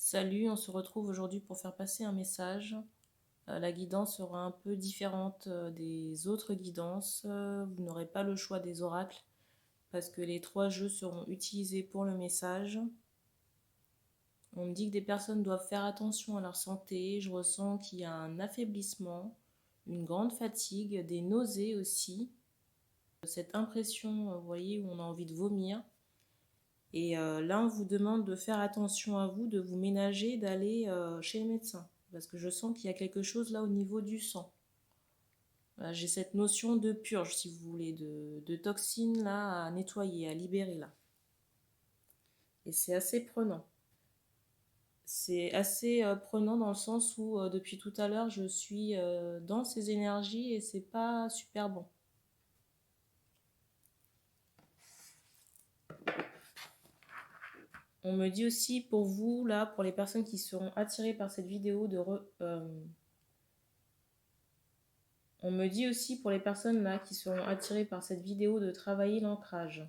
Salut, on se retrouve aujourd'hui pour faire passer un message. La guidance sera un peu différente des autres guidances. Vous n'aurez pas le choix des oracles parce que les 3 jeux seront utilisés pour le message. On me dit que des personnes doivent faire attention à leur santé. Je ressens qu'il y a un affaiblissement, une grande fatigue, des nausées aussi. Cette impression, vous voyez, où on a envie de vomir. Et là, on vous demande de faire attention à vous, de vous ménager, d'aller chez le médecin. Parce que je sens qu'il y a quelque chose là au niveau du sang. Voilà, j'ai cette notion de purge, si vous voulez, de toxines là à nettoyer, à libérer là. Et c'est assez prenant. C'est assez prenant dans le sens où depuis tout à l'heure, je suis dans ces énergies et c'est pas super bon. On me dit aussi pour vous, là, pour les personnes qui seront attirées par cette vidéo, on me dit aussi pour les personnes là qui seront attirées par cette vidéo de travailler l'ancrage.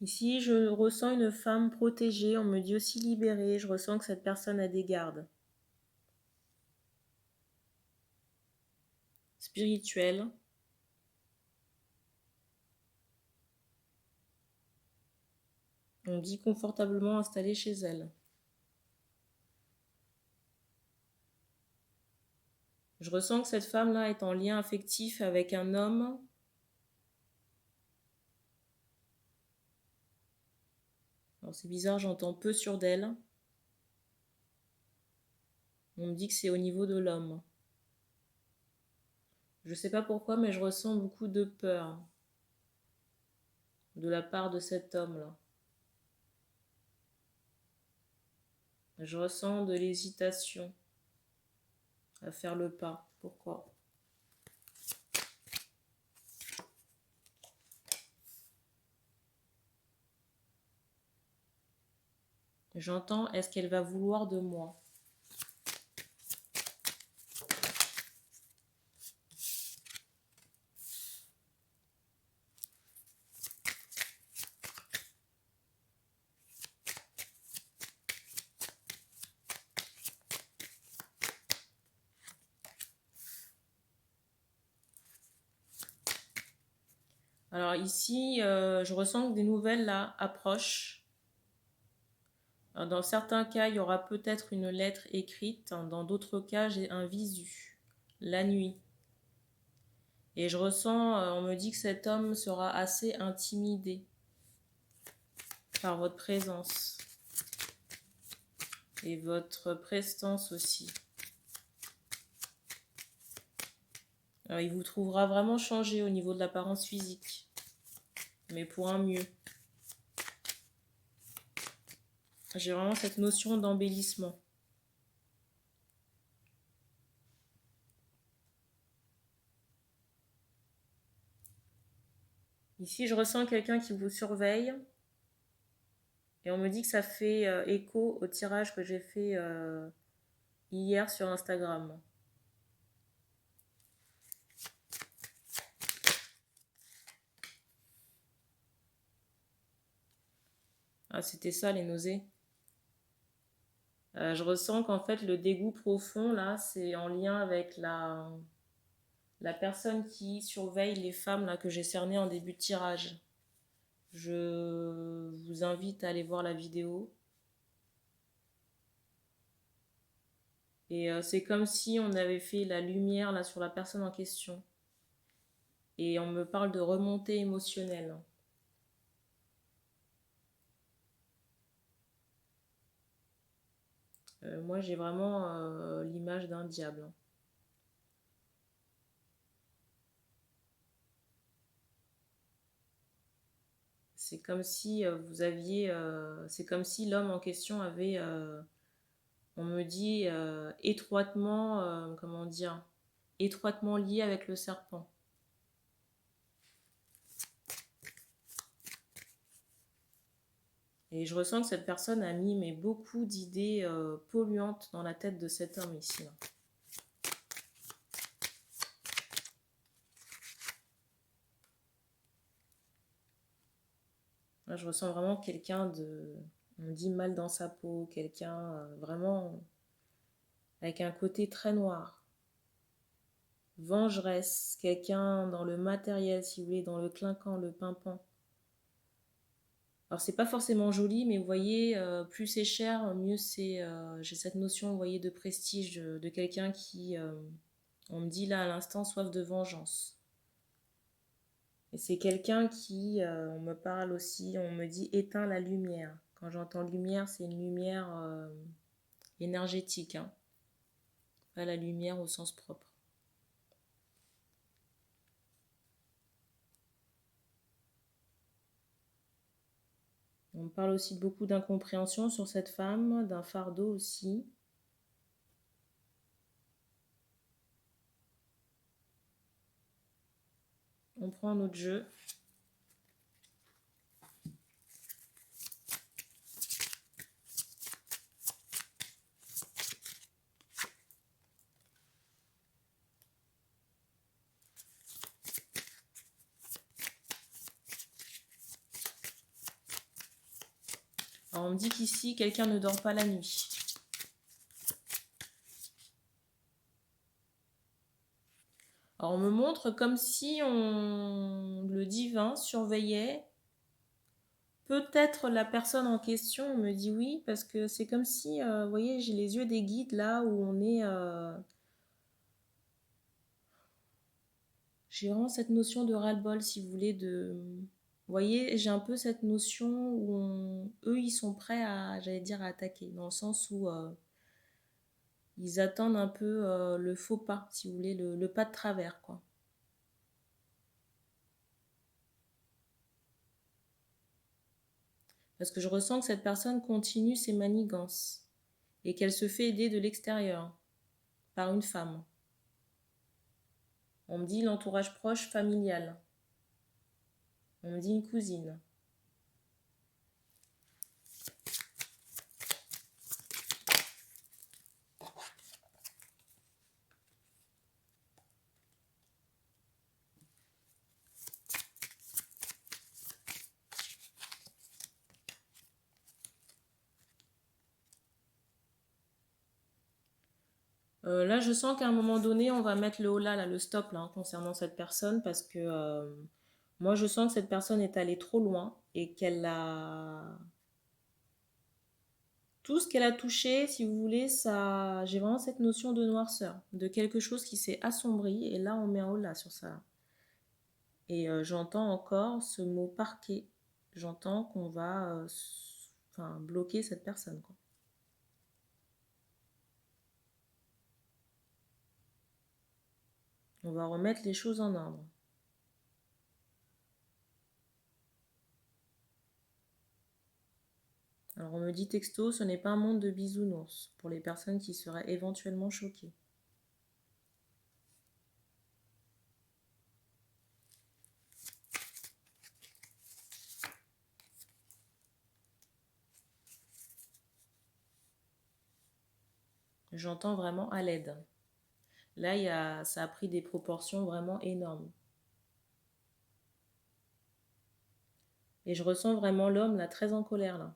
Ici, je ressens une femme protégée, on me dit aussi libérée, je ressens que cette personne a des gardes. Spirituelle. On dit confortablement installée chez elle. Je ressens que cette femme-là est en lien affectif avec un homme. Alors c'est bizarre, j'entends peu sur d'elle. On me dit que c'est au niveau de l'homme. Je ne sais pas pourquoi, mais je ressens beaucoup de peur de la part de cet homme-là. Je ressens de l'hésitation à faire le pas. Pourquoi? J'entends, est-ce qu'elle va vouloir de moi? Alors ici, je ressens que des nouvelles là approchent. Alors, dans certains cas, il y aura peut-être une lettre écrite. Dans d'autres cas, j'ai un visu, la nuit. Et je ressens, on me dit que cet homme sera assez intimidé par votre présence et votre prestance aussi. Alors, il vous trouvera vraiment changé au niveau de l'apparence physique, mais pour un mieux. J'ai vraiment cette notion d'embellissement. Ici, je ressens quelqu'un qui vous surveille. Et on me dit que ça fait écho au tirage que j'ai fait hier sur Instagram. Ah, c'était ça les nausées. Je ressens qu'en fait le dégoût profond là, c'est en lien avec la personne qui surveille les femmes là que j'ai cernées en début de tirage. Je vous invite à aller voir la vidéo. Et c'est comme si on avait fait la lumière là sur la personne en question. Et on me parle de remontée émotionnelle. Moi, j'ai vraiment l'image d'un diable, hein. C'est comme si vous aviez... c'est comme si l'homme en question avait, on me dit, étroitement, comment dire, étroitement lié avec le serpent. Et je ressens que cette personne a mis mais, beaucoup d'idées polluantes dans la tête de cet homme ici, là. Là, je ressens vraiment quelqu'un de... On dit mal dans sa peau, quelqu'un vraiment avec un côté très noir. Vengeresse, quelqu'un dans le matériel, si vous voulez, dans le clinquant, le pimpant. Alors, c'est pas forcément joli, mais vous voyez, plus c'est cher, mieux c'est. J'ai cette notion, vous voyez, de prestige de quelqu'un qui, on me dit là à l'instant, soif de vengeance. Et c'est quelqu'un qui, on me parle aussi, on me dit éteins la lumière. Quand j'entends lumière, c'est une lumière énergétique, hein, pas la lumière au sens propre. On me parle aussi de beaucoup d'incompréhension sur cette femme, d'un fardeau aussi. On prend un autre jeu. Alors on me dit qu'ici, quelqu'un ne dort pas la nuit. Alors on me montre comme si le divin surveillait peut-être la personne en question. On me dit oui, parce que c'est comme si, vous voyez, j'ai les yeux des guides là où on est... J'ai vraiment cette notion de ras-le-bol, si vous voulez, de... Vous voyez, j'ai un peu cette notion où eux, ils sont prêts à, j'allais dire, à attaquer, dans le sens où ils attendent un peu le faux pas, si vous voulez, le pas de travers, quoi. Parce que je ressens que cette personne continue ses manigances et qu'elle se fait aider de l'extérieur par une femme. On me dit l'entourage proche familial. On me dit une cousine. Là, je sens qu'à un moment donné, on va mettre le holà, là, le stop là, concernant cette personne parce que moi, je sens que cette personne est allée trop loin et qu'elle a... Tout ce qu'elle a touché, si vous voulez, ça... J'ai vraiment cette notion de noirceur, de quelque chose qui s'est assombri et là, on met un holà sur ça. Et j'entends encore ce mot parquet. J'entends qu'on va enfin, bloquer cette personne, quoi. On va remettre les choses en ordre. Alors on me dit texto, ce n'est pas un monde de bisounours, pour les personnes qui seraient éventuellement choquées. J'entends vraiment à l'aide. Là, ça a pris des proportions vraiment énormes. Et je ressens vraiment l'homme là très en colère là.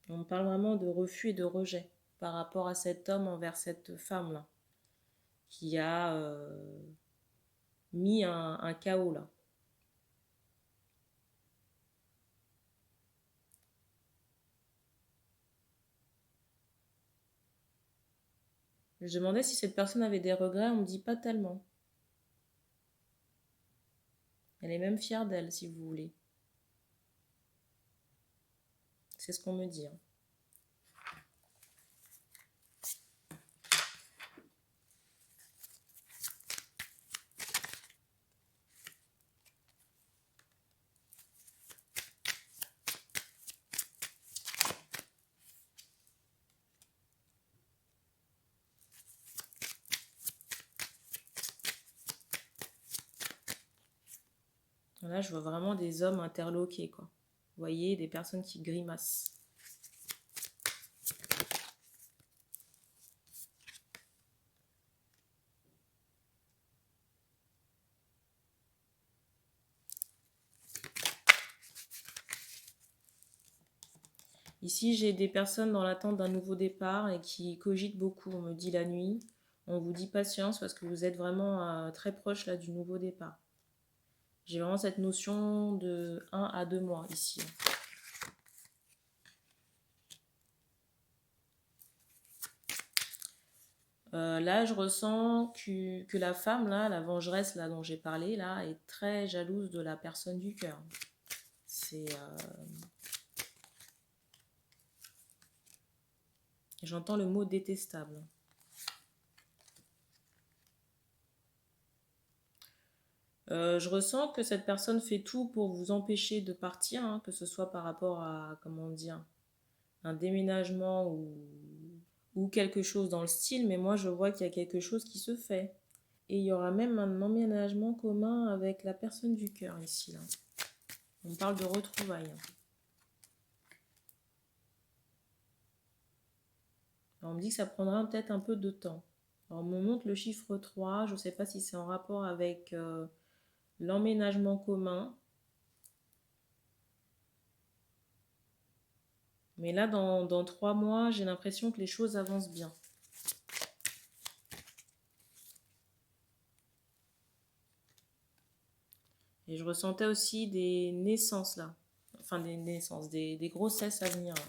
On me parle vraiment de refus et de rejet par rapport à cet homme envers cette femme là, qui a mis un chaos là. Je demandais si cette personne avait des regrets, on me dit pas tellement. Elle est même fière d'elle, si vous voulez. C'est ce qu'on me dit, hein. Là, je vois vraiment des hommes interloqués, quoi. Vous voyez, des personnes qui grimacent. Ici, j'ai des personnes dans l'attente d'un nouveau départ et qui cogitent beaucoup. On me dit la nuit, on vous dit patience parce que vous êtes vraiment très proche là du nouveau départ. J'ai vraiment cette notion de 1 à 2 mois ici. Là, je ressens que la femme, là, la vengeresse là, dont j'ai parlé, là, est très jalouse de la personne du cœur. J'entends le mot détestable. Je ressens que cette personne fait tout pour vous empêcher de partir, hein, que ce soit par rapport à, comment dire, un déménagement ou quelque chose dans le style, mais moi je vois qu'il y a quelque chose qui se fait. Et il y aura même un emménagement commun avec la personne du cœur ici, là. On parle de retrouvailles. Alors, on me dit que ça prendra peut-être un peu de temps. Alors, on me montre le chiffre 3, je ne sais pas si c'est en rapport avec l'emménagement commun. Mais là, dans 3 mois, j'ai l'impression que les choses avancent bien. Et je ressentais aussi des naissances là. Enfin, des naissances, des grossesses à venir là.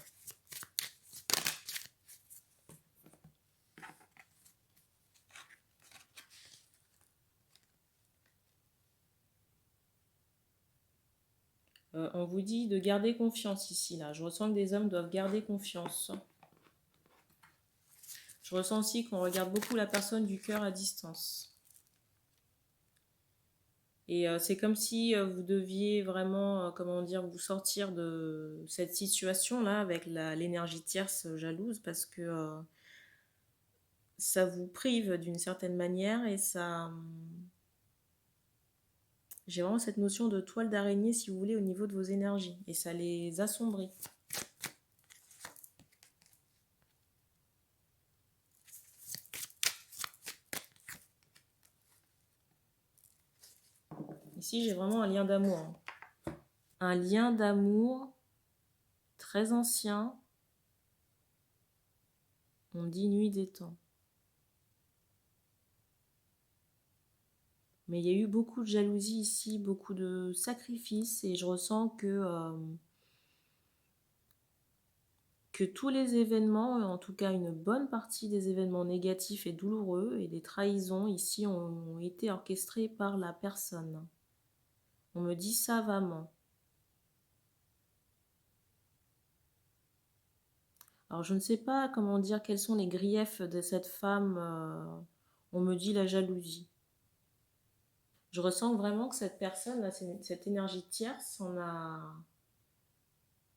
On vous dit de garder confiance ici, là. Je ressens que des hommes doivent garder confiance. Je ressens aussi qu'on regarde beaucoup la personne du cœur à distance. Et c'est comme si vous deviez vraiment, comment dire, vous sortir de cette situation-là avec l'énergie tierce jalouse parce que ça vous prive d'une certaine manière et ça... J'ai vraiment cette notion de toile d'araignée, si vous voulez, au niveau de vos énergies. Et ça les assombrit. Ici, j'ai vraiment un lien d'amour, hein. Un lien d'amour très ancien. On dit nuit des temps. Mais il y a eu beaucoup de jalousie ici, beaucoup de sacrifices. Et je ressens que tous les événements, en tout cas une bonne partie des événements négatifs et douloureux et des trahisons ici ont été orchestrés par la personne. On me dit savamment. Alors je ne sais pas comment dire quels sont les griefs de cette femme. On me dit la jalousie. Je ressens vraiment que cette personne, cette énergie tierce, on a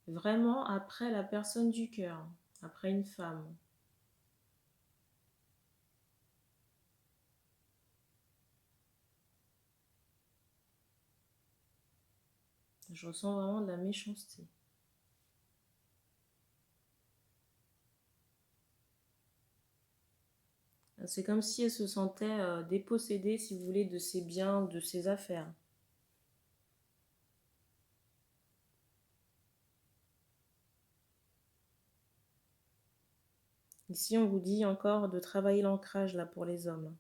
vraiment après la personne du cœur, après une femme. Je ressens vraiment de la méchanceté. C'est comme si elle se sentait dépossédée, si vous voulez, de ses biens ou de ses affaires. Ici, on vous dit encore de travailler l'ancrage là pour les hommes.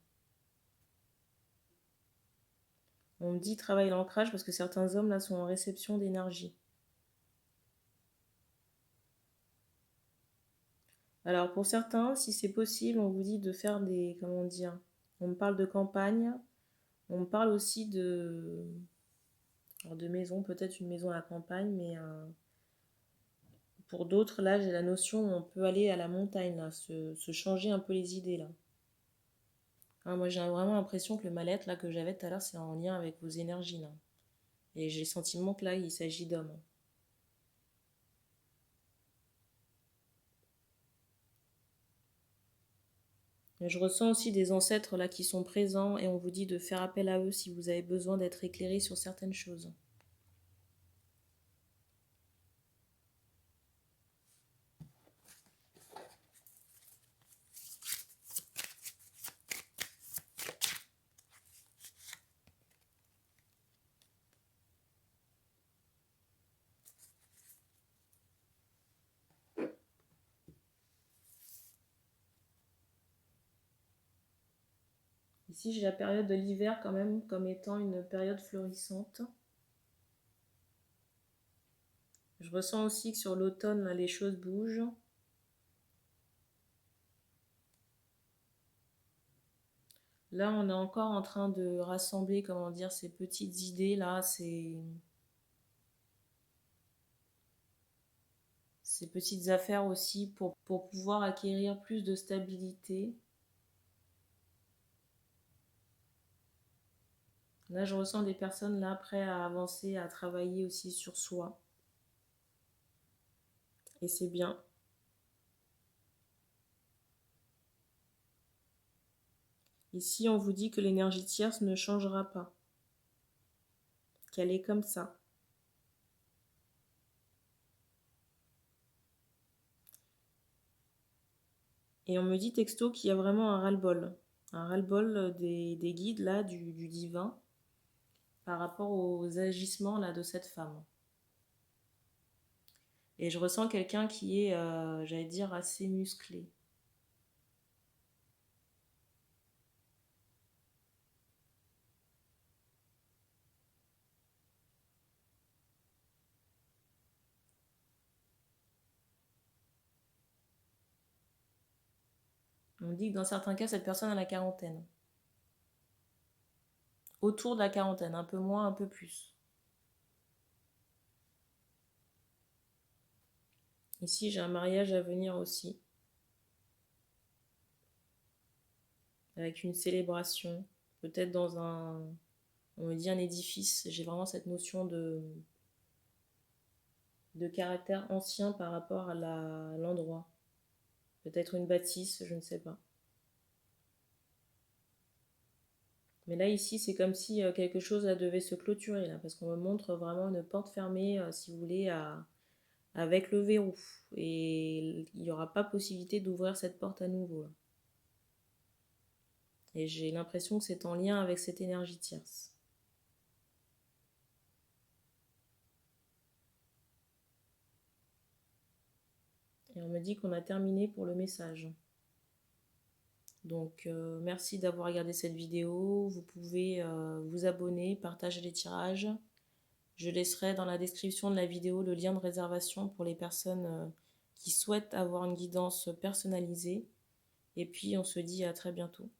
On me dit travailler l'ancrage parce que certains hommes là sont en réception d'énergie. Alors pour certains, si c'est possible, on vous dit de faire des, comment dire, on me parle de campagne, on me parle aussi de maison, peut-être une maison à la campagne, mais pour d'autres, là, j'ai la notion où on peut aller à la montagne, là, se changer un peu les idées, là. Ah, moi, j'ai vraiment l'impression que le mal-être, là, que j'avais tout à l'heure, c'est en lien avec vos énergies, là. Et j'ai le sentiment que là, il s'agit d'hommes. Et je ressens aussi des ancêtres, là, qui sont présents, et on vous dit de faire appel à eux si vous avez besoin d'être éclairé sur certaines choses. Ici, j'ai la période de l'hiver quand même comme étant une période florissante. Je ressens aussi que sur l'automne, les choses bougent. Là, on est encore en train de rassembler, comment dire, ces petites idées là, ces petites affaires aussi pour pouvoir acquérir plus de stabilité. Là, je ressens des personnes là prêtes à avancer, à travailler aussi sur soi. Et c'est bien. Ici, on vous dit que l'énergie tierce ne changera pas, qu'elle est comme ça. Et on me dit texto qu'il y a vraiment un ras-le-bol des guides là, du divin, par rapport aux agissements là de cette femme. Et je ressens quelqu'un qui est, j'allais dire, assez musclé. On me dit que dans certains cas, cette personne a la quarantaine. Autour de la quarantaine, un peu moins, un peu plus. Ici, j'ai un mariage à venir aussi, avec une célébration, peut-être dans on me dit un édifice. J'ai vraiment cette notion de caractère ancien par rapport à l'endroit. Peut-être une bâtisse, je ne sais pas. Mais là, ici, c'est comme si quelque chose là, devait se clôturer, là, parce qu'on me montre vraiment une porte fermée, si vous voulez, avec le verrou. Et il n'y aura pas possibilité d'ouvrir cette porte à nouveau, là. Et j'ai l'impression que c'est en lien avec cette énergie tierce. Et on me dit qu'on a terminé pour le message. Donc merci d'avoir regardé cette vidéo. Vous pouvez vous abonner, partager les tirages. Je laisserai dans la description de la vidéo le lien de réservation pour les personnes qui souhaitent avoir une guidance personnalisée. Et puis on se dit à très bientôt.